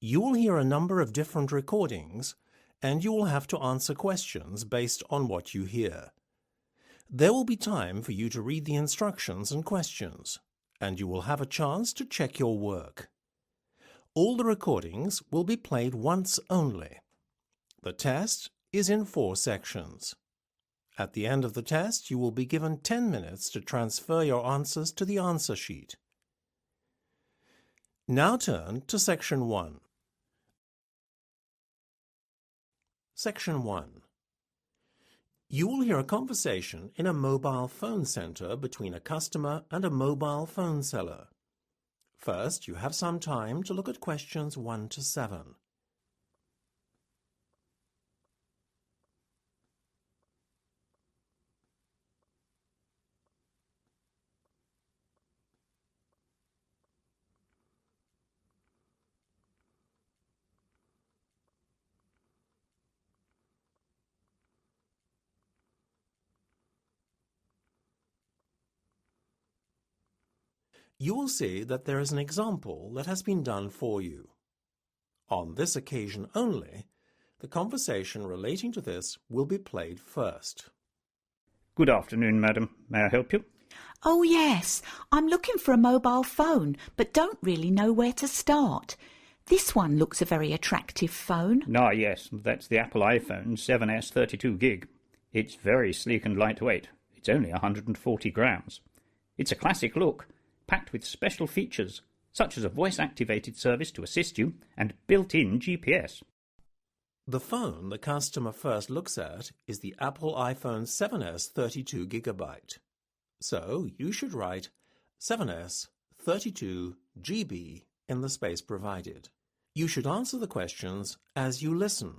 You will hear a number of different recordings, and you will have to answer questions based on what you hear. There will be time for you to read the instructions and questions, and you will have a chance to check your work. All the recordings will be played once only. The test is in 4 sections. At the end of the test, you will be given 10 minutes to transfer your answers to the answer sheet. Now turn to Section 1. Section 1. You will hear a conversation in a mobile phone center between a customer and a mobile phone seller. First, you have some time to look at questions 1 to 7. You will see that there is an example that has been done for you. On this occasion only, the conversation relating to this will be played first. Good afternoon, madam. May I help you? Oh, yes. I'm looking for a mobile phone, but don't really know where to start. This one looks a very attractive phone. Ah, yes. That's the Apple iPhone 7S 32GB. It's very sleek and lightweight. It's only 140 grams. It's a classic look, packed with special features, such as a voice-activated service to assist you and built-in GPS. The phone the customer first looks at is the Apple iPhone 7S 32GB. So you should write 7S 32GB in the space provided. You should answer the questions as you listen,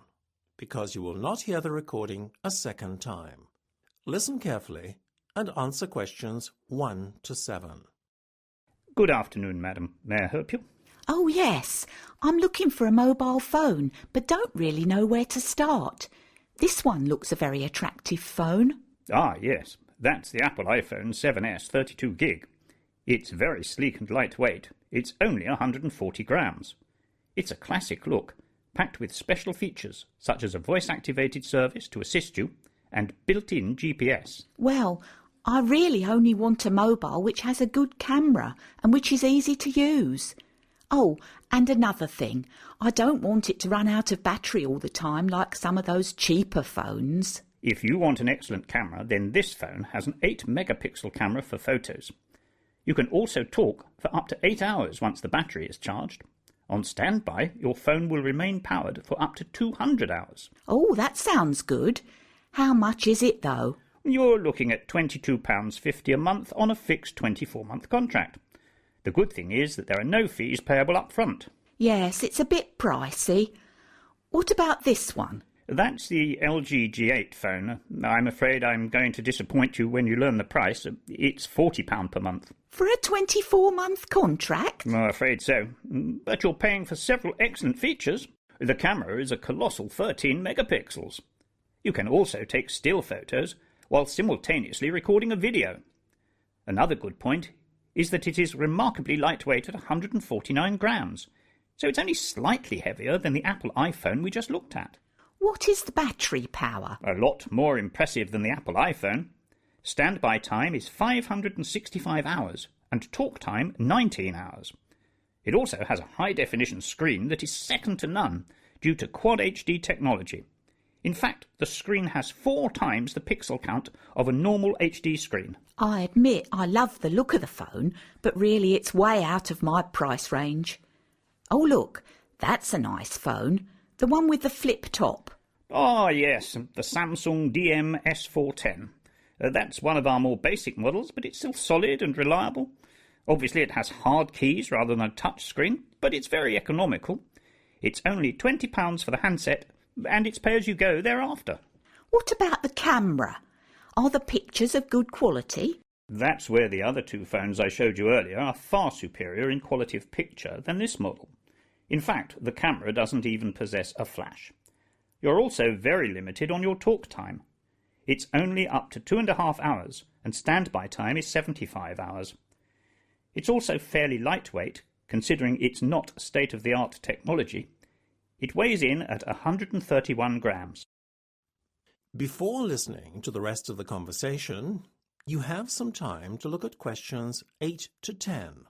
because you will not hear the recording a second time. Listen carefully and answer questions 1 to 7. Good afternoon, madam. May I help you? Oh, yes. I'm looking for a mobile phone, but don't really know where to start. This one looks a very attractive phone. Ah, yes. That's the Apple iPhone 7S 32GB. It's very sleek and lightweight. It's only 140 grams. It's a classic look, packed with special features, such as a voice-activated service to assist you and built-in GPS. Well, I really only want a mobile which has a good camera and which is easy to use. Oh, and another thing, I don't want it to run out of battery all the time like some of those cheaper phones. If you want an excellent camera, then this phone has an 8-megapixel camera for photos. You can also talk for up to 8 hours once the battery is charged. On standby, your phone will remain powered for up to 200 hours. Oh, that sounds good. How much is it, though? You're looking at £22.50 a month on a fixed 24-month contract. The good thing is that there are no fees payable up front. Yes, it's a bit pricey. What about this one? That's the LG G8 phone. I'm afraid I'm going to disappoint you when you learn the price. It's £40 per month. For a 24-month contract? I'm afraid so. But you're paying for several excellent features. The camera is a colossal 13 megapixels. You can also take still photos while simultaneously recording a video. Another good point is that it is remarkably lightweight at 149 grams, so it's only slightly heavier than the Apple iPhone we just looked at. What is the battery power? A lot more impressive than the Apple iPhone. Standby time is 565 hours and talk time 19 hours. It also has a high-definition screen that is second to none due to Quad HD technology. In fact, the screen has 4 times the pixel count of a normal HD screen. I admit I love the look of the phone, but really it's way out of my price range. Oh, look, that's a nice phone. The one with the flip top. Ah, yes, the Samsung DM S410. That's one of our more basic models, but it's still solid and reliable. Obviously, it has hard keys rather than a touch screen, but it's very economical. It's only £20 for the handset, and it's pay-as-you-go thereafter. What about the camera? Are the pictures of good quality? That's where the other 2 phones I showed you earlier are far superior in quality of picture than this model. In fact, the camera doesn't even possess a flash. You're also very limited on your talk time. It's only up to 2.5 hours, and standby time is 75 hours. It's also fairly lightweight, considering it's not state-of-the-art technology, It weighs in at 131 grams. Before listening to the rest of the conversation, you have some time to look at questions 8 to 10.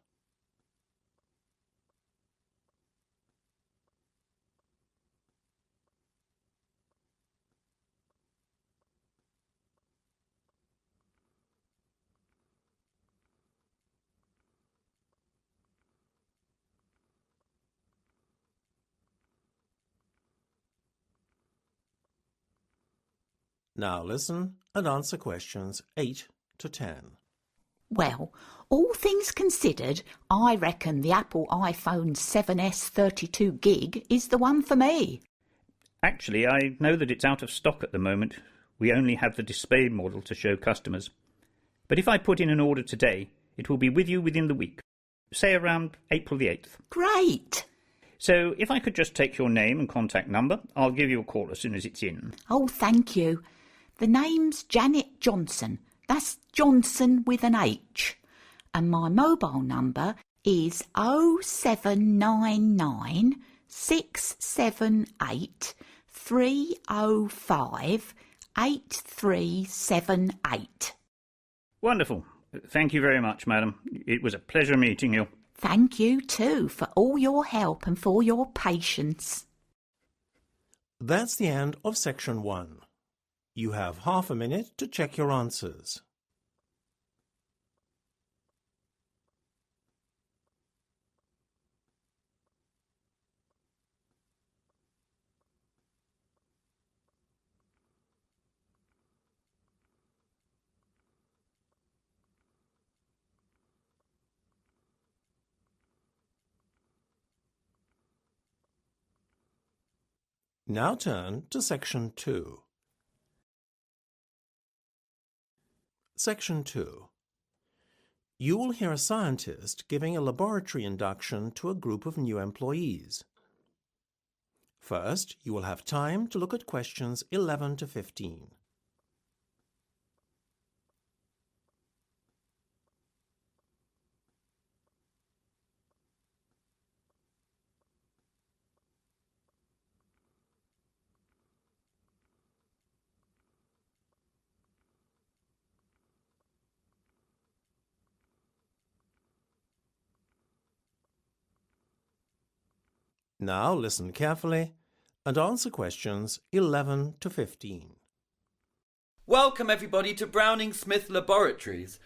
Now listen and answer questions 8 to 10. Well, all things considered, I reckon the Apple iPhone 7s 32 gig is the one for me. Actually, I know that it's out of stock at the moment. We only have the display model to show customers. But if I put in an order today, it will be with you within the week, say around April the 8th. Great! So if I could just take your name and contact number, I'll give you a call as soon as it's in. Oh, thank you. The name's Janet Johnson. That's Johnson with an H. And my mobile number is 0799 678 305 8378. Wonderful. Thank you very much, madam. It was a pleasure meeting you. Thank you too for all your help and for your patience. That's the end of section 1. You have half a minute to check your answers. Now turn to section 2. Section 2. You will hear a scientist giving a laboratory induction to a group of new employees. First, you will have time to look at questions 11 to 15. Now listen carefully and answer questions 11 to 15. Welcome everybody to Browning Smith Laboratories.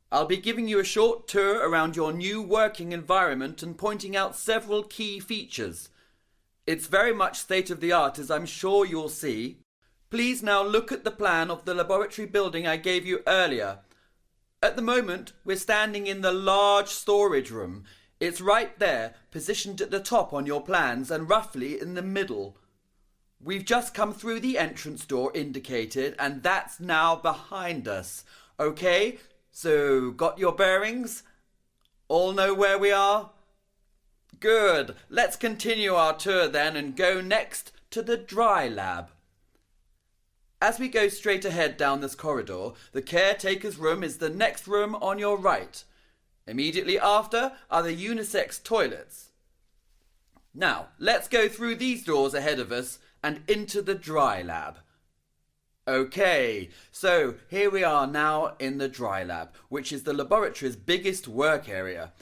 I'll be giving you a short tour around your new working environment and pointing out several key features. It's very much state-of-the-art, as I'm sure you'll see. Please now look at the plan of the laboratory building I gave you earlier. At the moment, we're standing in the large storage room. It's right there, positioned at the top on your plans and roughly in the middle. We've just come through the entrance door indicated, and that's now behind us. Okay, so got your bearings? All know where we are? Good. Let's continue our tour then and go next to the dry lab. As we go straight ahead down this corridor, the caretaker's room is the next room on your right. Immediately after are the unisex toilets. Now, let's go through these doors ahead of us and into the dry lab. Okay, so here we are now in the dry lab, which is the laboratory's biggest work area.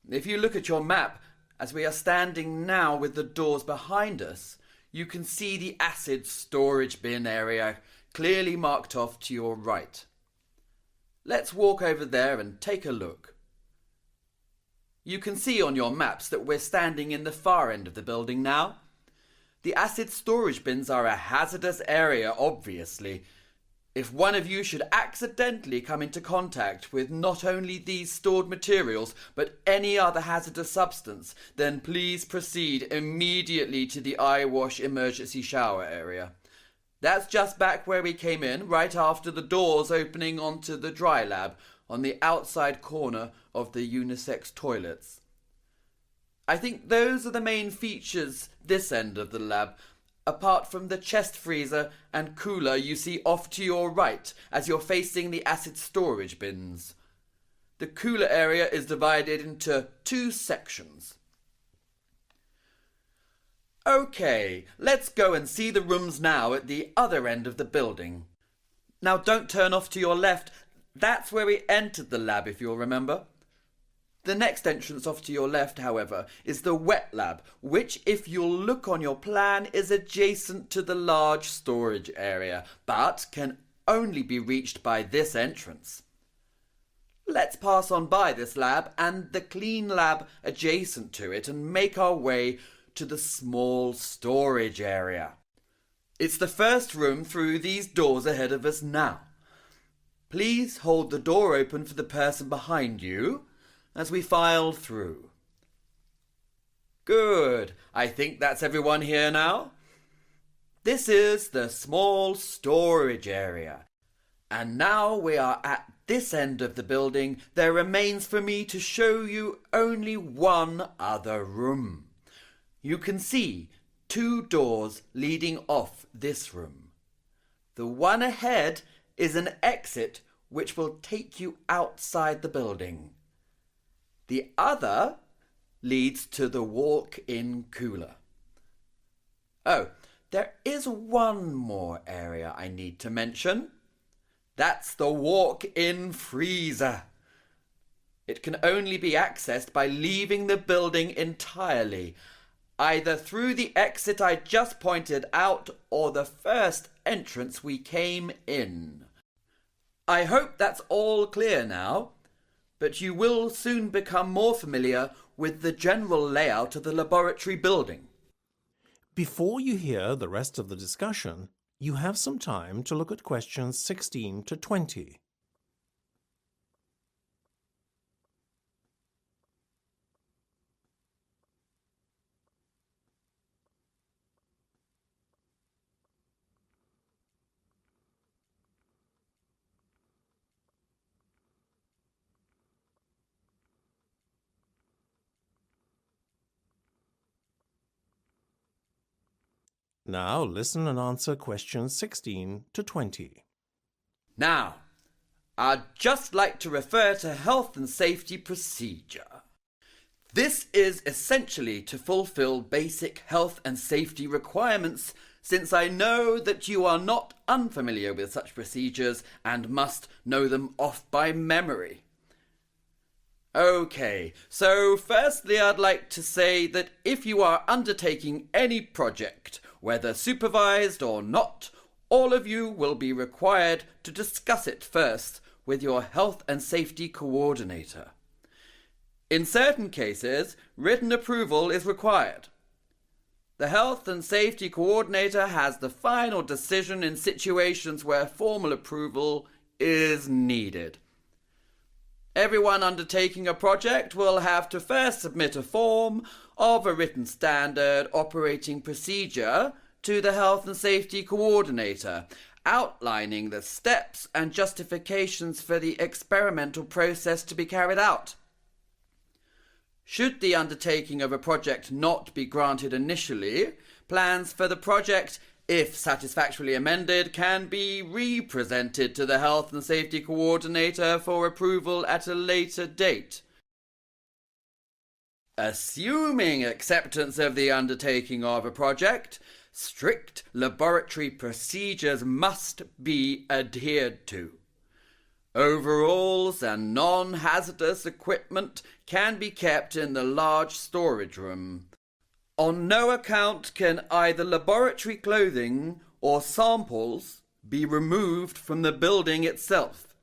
If you look at your map, as we are standing now with the doors behind us, you can see the acid storage bin area clearly marked off to your right. Let's walk over there and take a look. You can see on your maps that we're standing in the far end of the building now. The acid storage bins are a hazardous area, obviously. If one of you should accidentally come into contact with not only these stored materials, but any other hazardous substance, then please proceed immediately to the eyewash emergency shower area. That's just back where we came in, right after the doors opening onto the dry lab, on the outside corner of the unisex toilets. I think those are the main features this end of the lab, apart from the chest freezer and cooler you see off to your right as you're facing the acid storage bins. The cooler area is divided into two sections. Okay, let's go and see the rooms now at the other end of the building. Now don't turn off to your left. That's where we entered the lab, if you'll remember. The next entrance off to your left, however, is the wet lab, which, if you'll look on your plan, is adjacent to the large storage area, but can only be reached by this entrance. Let's pass on by this lab and the clean lab adjacent to it and make our way to the small storage area. It's the first room through these doors ahead of us now. Please hold the door open for the person behind you as we file through. Good. I think that's everyone here now. This is the small storage area. And now we are at this end of the building. There remains for me to show you only one other room. You can see 2 doors leading off this room. The one ahead is an exit which will take you outside the building. The other leads to the walk-in cooler. Oh, there is one more area I need to mention. That's the walk-in freezer. It can only be accessed by leaving the building entirely, either through the exit I just pointed out or the first entrance we came in. I hope that's all clear now, but you will soon become more familiar with the general layout of the laboratory building. Before you hear the rest of the discussion, you have some time to look at questions 16 to 20. Now listen and answer questions 16 to 20. Now, I'd just like to refer to health and safety procedure. This is essentially to fulfill basic health and safety requirements, since I know that you are not unfamiliar with such procedures and must know them off by memory. Okay, so firstly I'd like to say that if you are undertaking any project, whether supervised or not, all of you will be required to discuss it first with your health and safety coordinator. In certain cases, written approval is required. The health and safety coordinator has the final decision in situations where formal approval is needed. Everyone undertaking a project will have to first submit a form of a written standard operating procedure to the Health and Safety Coordinator, outlining the steps and justifications for the experimental process to be carried out. Should the undertaking of a project not be granted initially, plans for the project, if satisfactorily amended, can be re-presented to the Health and Safety Coordinator for approval at a later date. Assuming acceptance of the undertaking of a project, strict laboratory procedures must be adhered to. Overalls and non-hazardous equipment can be kept in the large storage room. On no account can either laboratory clothing or samples be removed from the building itself.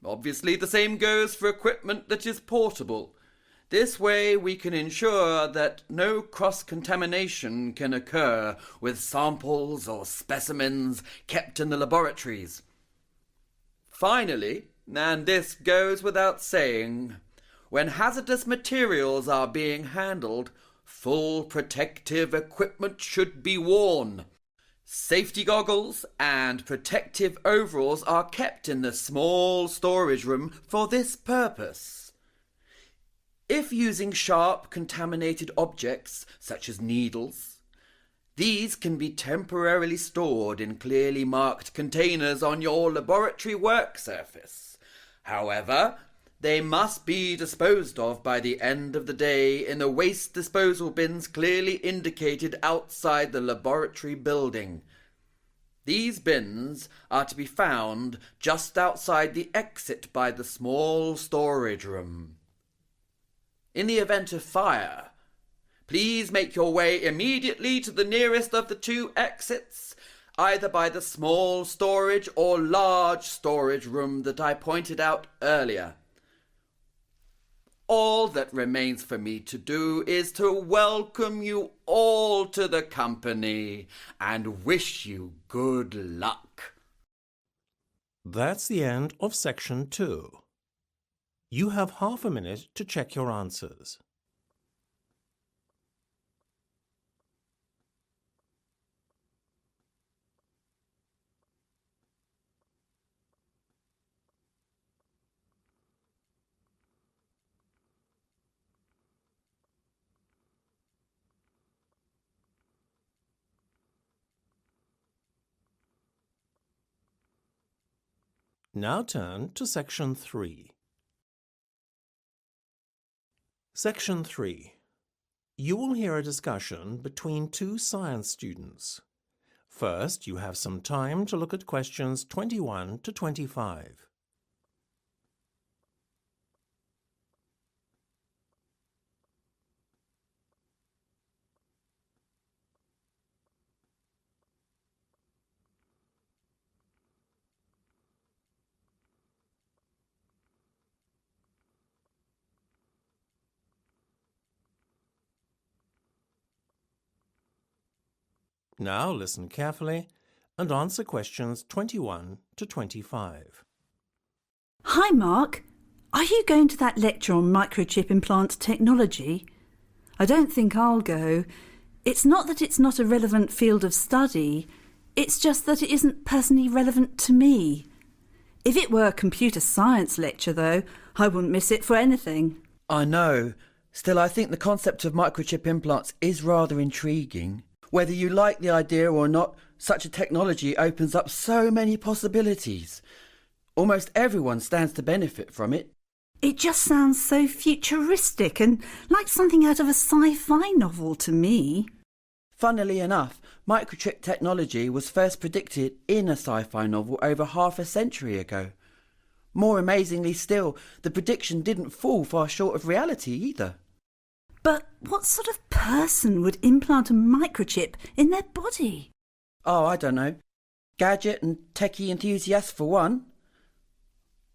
Obviously, the same goes for equipment that is portable. This way we can ensure that no cross-contamination can occur with samples or specimens kept in the laboratories. Finally, and this goes without saying, when hazardous materials are being handled, full protective equipment should be worn. Safety goggles and protective overalls are kept in the small storage room for this purpose. If using sharp, contaminated objects, such as needles, these can be temporarily stored in clearly marked containers on your laboratory work surface. However, They must be disposed of by the end of the day in the waste disposal bins clearly indicated outside the laboratory building. These bins are to be found just outside the exit by the small storage room. In the event of fire, please make your way immediately to the nearest of the two exits, either by the small storage or large storage room that I pointed out earlier. All that remains for me to do is to welcome you all to the company and wish you good luck. That's the end of section 2. You have half a minute to check your answers. Now turn to section 3. Section 3. You will hear a discussion between two science students. First, you have some time to look at questions 21 to 25. Now listen carefully and answer questions 21 to 25. Hi, Mark. Are you going to that lecture on microchip implant technology? I don't think I'll go. It's not that it's not a relevant field of study. It's just that it isn't personally relevant to me. If it were a computer science lecture, though, I wouldn't miss it for anything. I know. Still, I think the concept of microchip implants is rather intriguing. Whether you like the idea or not, such a technology opens up so many possibilities. Almost everyone stands to benefit from it. It just sounds so futuristic and like something out of a sci-fi novel to me. Funnily enough, microchip technology was first predicted in a sci-fi novel over half a century ago. More amazingly still, the prediction didn't fall far short of reality either. But what sort of person would implant a microchip in their body? Oh, I don't know. Gadget and techie enthusiasts for one.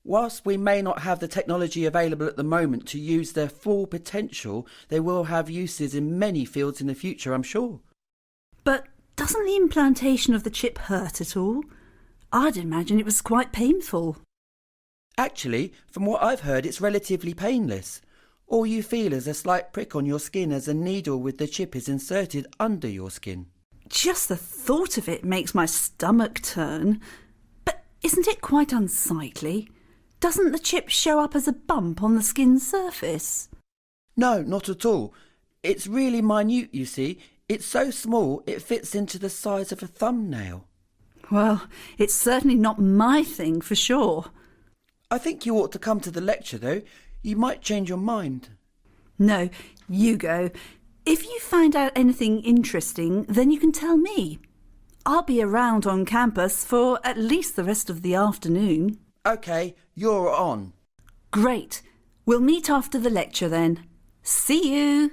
Whilst we may not have the technology available at the moment to use their full potential, they will have uses in many fields in the future, I'm sure. But doesn't the implantation of the chip hurt at all? I'd imagine it was quite painful. Actually, from what I've heard, it's relatively painless. All you feel is a slight prick on your skin as a needle with the chip is inserted under your skin. Just the thought of it makes my stomach turn. But isn't it quite unsightly? Doesn't the chip show up as a bump on the skin surface? No, not at all. It's really minute, you see. It's so small it fits into the size of a thumbnail. Well, it's certainly not my thing for sure. I think you ought to come to the lecture, though. You might change your mind. No, you go. If you find out anything interesting, then you can tell me. I'll be around on campus for at least the rest of the afternoon. OK, you're on. Great. We'll meet after the lecture then. See you.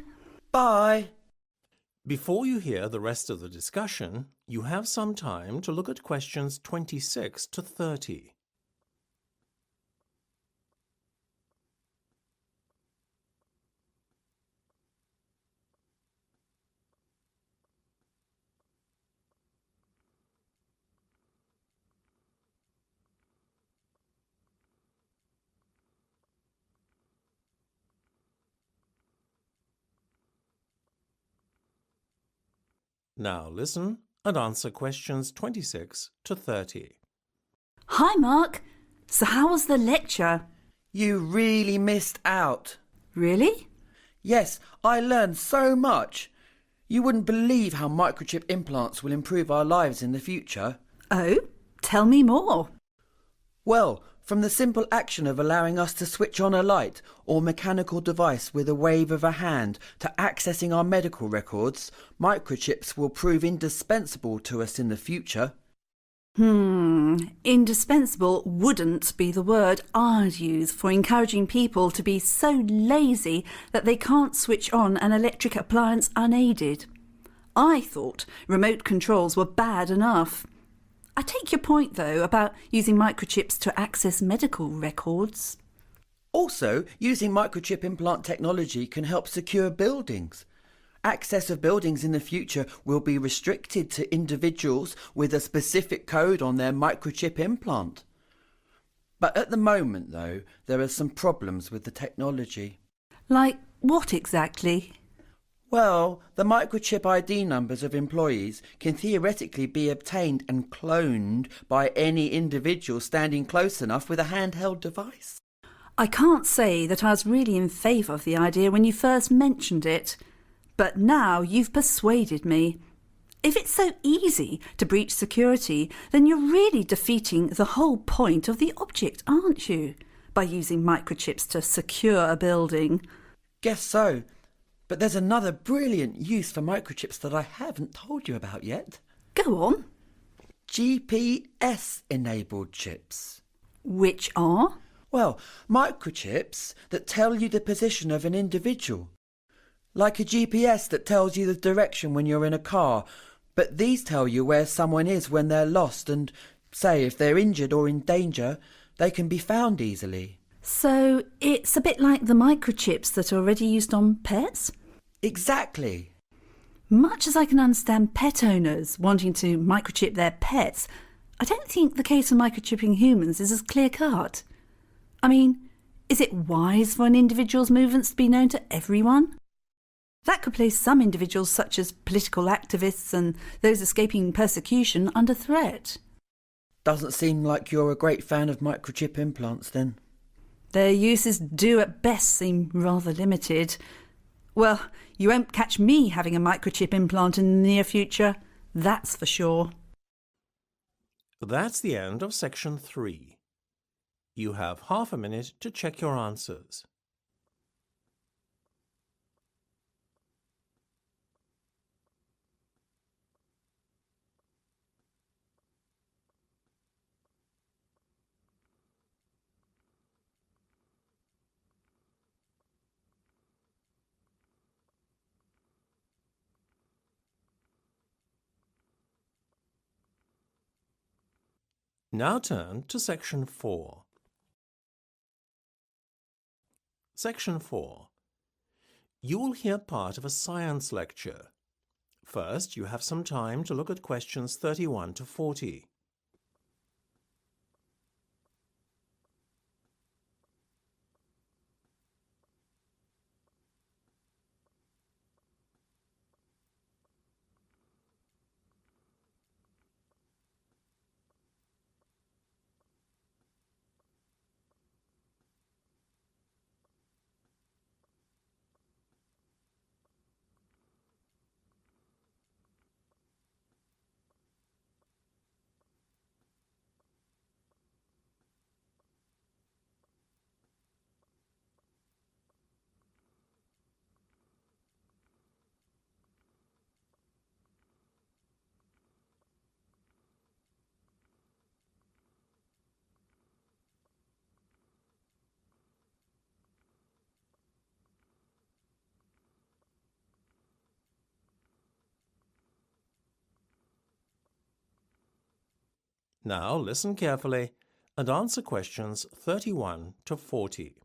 Bye. Before you hear the rest of the discussion, you have some time to look at questions 26 to 30. Now listen and answer questions 26 to 30. Hi, Mark. So how was the lecture? You really missed out. Really? Yes, I learned so much. You wouldn't believe how microchip implants will improve our lives in the future. Oh, tell me more. Well, From the simple action of allowing us to switch on a light or mechanical device with a wave of a hand to accessing our medical records, microchips will prove indispensable to us in the future. Indispensable wouldn't be the word I'd use for encouraging people to be so lazy that they can't switch on an electric appliance unaided. I thought remote controls were bad enough. I take your point, though, about using microchips to access medical records. Also, using microchip implant technology can help secure buildings. Access of buildings in the future will be restricted to individuals with a specific code on their microchip implant. But at the moment, though, there are some problems with the technology. Like what exactly? Well, the microchip ID numbers of employees can theoretically be obtained and cloned by any individual standing close enough with a handheld device. I can't say that I was really in favour of the idea when you first mentioned it, but now you've persuaded me. If it's so easy to breach security, then you're really defeating the whole point of the object, aren't you? By using microchips to secure a building. Guess so. But there's another brilliant use for microchips that I haven't told you about yet. Go on. GPS-enabled chips. Which are? Well, microchips that tell you the position of an individual. Like a GPS that tells you the direction when you're in a car, but these tell you where someone is when they're lost and, say, if they're injured or in danger, they can be found easily. So it's a bit like the microchips that are already used on pets? Exactly. Much as I can understand pet owners wanting to microchip their pets, I don't think the case for microchipping humans is as clear-cut. I mean, is it wise for an individual's movements to be known to everyone? That could place some individuals, such as political activists and those escaping persecution, under threat. Doesn't seem like you're a great fan of microchip implants, then. Their uses do at best seem rather limited. Well, you won't catch me having a microchip implant in the near future, that's for sure. That's the end of section 3. You have half a minute to check your answers. Now turn to section 4. Section 4. You will hear part of a science lecture. First, you have some time to look at questions 31 to 40. Now listen carefully and answer questions 31 to 40.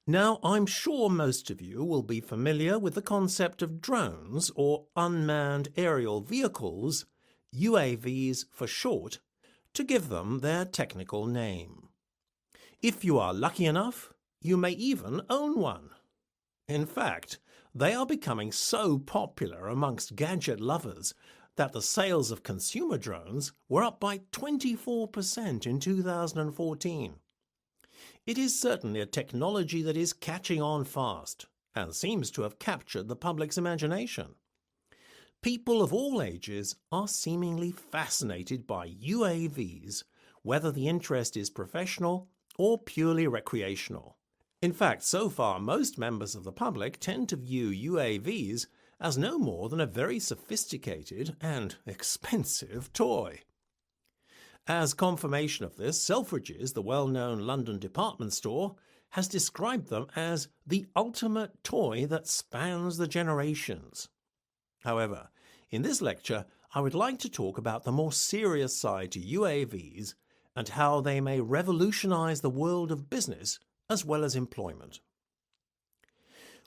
Now, I'm sure most of you will be familiar with the concept of drones, or unmanned aerial vehicles, UAVs for short, to give them their technical name. If you are lucky enough, you may even own one. In fact, they are becoming so popular amongst gadget lovers that the sales of consumer drones were up by 24% in 2014. It is certainly a technology that is catching on fast and seems to have captured the public's imagination. People of all ages are seemingly fascinated by UAVs, whether the interest is professional or purely recreational. In fact, so far most members of the public tend to view UAVs as no more than a very sophisticated and expensive toy. As confirmation of this, Selfridges, the well-known London department store, has described them as the ultimate toy that spans the generations. However, in this lecture, I would like to talk about the more serious side to UAVs and how they may revolutionize the world of business as well as employment.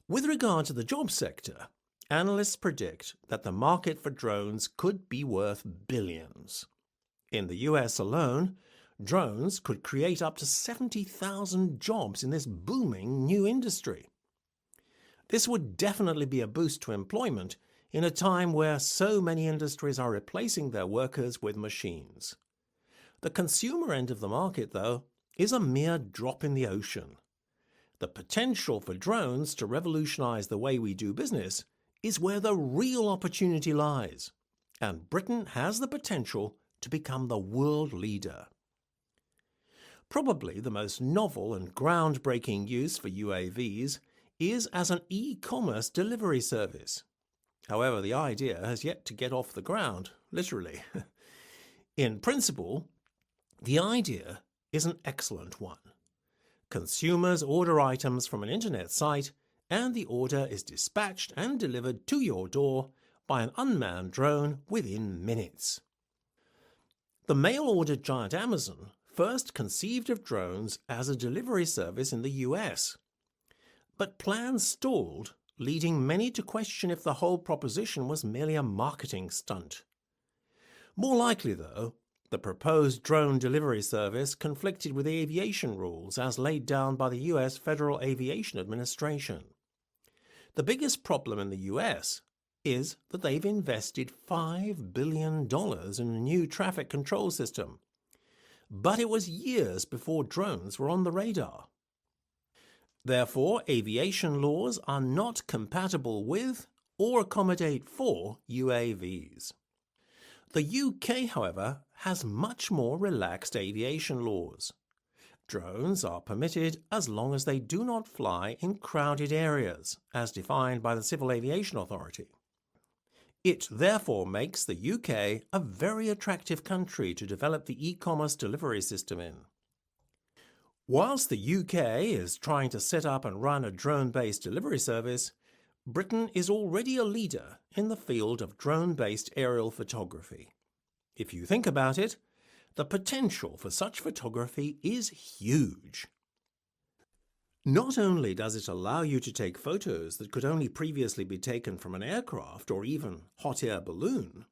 With regard to the job sector, analysts predict that the market for drones could be worth billions. In the US alone, drones could create up to 70,000 jobs in this booming new industry. This would definitely be a boost to employment in a time where so many industries are replacing their workers with machines. The consumer end of the market, though, is a mere drop in the ocean. The potential for drones to revolutionize the way we do business is where the real opportunity lies, and Britain has the potential to become the world leader. Probably the most novel and groundbreaking use for UAVs is as an e-commerce delivery service. However, the idea has yet to get off the ground, literally. In principle, the idea is an excellent one. Consumers order items from an internet site, and the order is dispatched and delivered to your door by an unmanned drone within minutes. The mail-order giant Amazon first conceived of drones as a delivery service in the US, but plans stalled, leading many to question if the whole proposition was merely a marketing stunt. More likely, though, the proposed drone delivery service conflicted with aviation rules as laid down by the US Federal Aviation Administration. The biggest problem in the US is that they've invested $5 billion in a new traffic control system. But it was years before drones were on the radar. Therefore, aviation laws are not compatible with or accommodate for UAVs. The UK, however, has much more relaxed aviation laws. Drones are permitted as long as they do not fly in crowded areas, as defined by the Civil Aviation Authority. It therefore makes the UK a very attractive country to develop the e-commerce delivery system in. Whilst the UK is trying to set up and run a drone-based delivery service, Britain is already a leader in the field of drone-based aerial photography. If you think about it, the potential for such photography is huge. Not only does it allow you to take photos that could only previously be taken from an aircraft or even hot air balloon,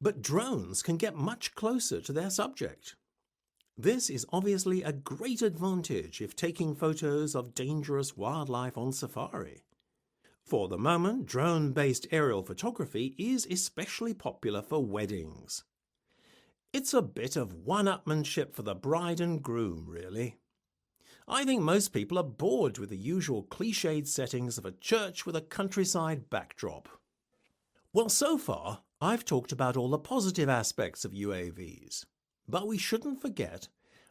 but drones can get much closer to their subject. This is obviously a great advantage if taking photos of dangerous wildlife on safari. For the moment, drone-based aerial photography is especially popular for weddings. It's a bit of one-upmanship for the bride and groom, really. I think most people are bored with the usual cliched settings of a church with a countryside backdrop. Well, so far, I've talked about all the positive aspects of UAVs, but we shouldn't forget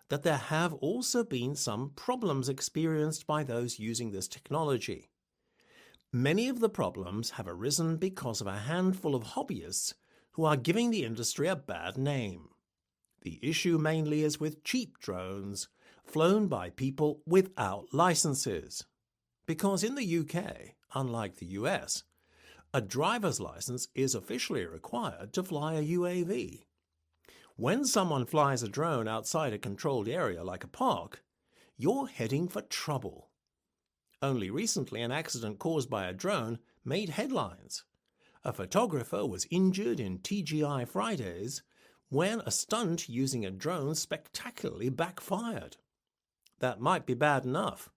that there have also been some problems experienced by those using this technology. Many of the problems have arisen because of a handful of hobbyists who are giving the industry a bad name. The issue mainly is with cheap drones flown by people without licenses. Because in the UK, unlike the US, a driver's license is officially required to fly a UAV. When someone flies a drone outside a controlled area like a park, you're heading for trouble. Only recently, an accident caused by a drone made headlines. A photographer was injured in TGI Fridays when a stunt using a drone spectacularly backfired. That might be bad enough,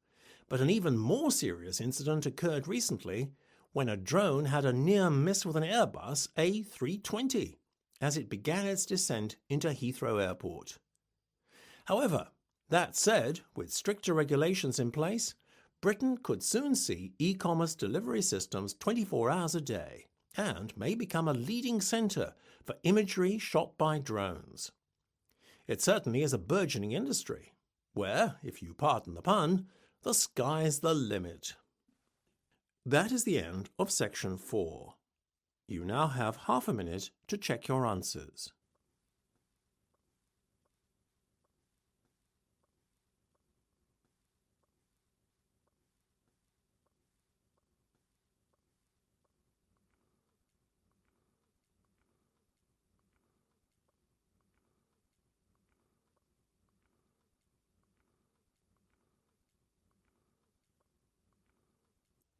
but an even more serious incident occurred recently when a drone had a near miss with an Airbus A320 as it began its descent into Heathrow Airport. However, that said, with stricter regulations in place, Britain could soon see e-commerce delivery systems 24 hours a day and may become a leading centre for imagery shot by drones. It certainly is a burgeoning industry, where, if you pardon the pun, the sky's the limit. That is the end of section 4. You now have half a minute to check your answers.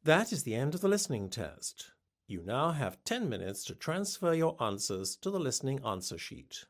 That is the end of the listening test. You now have 10 minutes to transfer your answers to the listening answer sheet.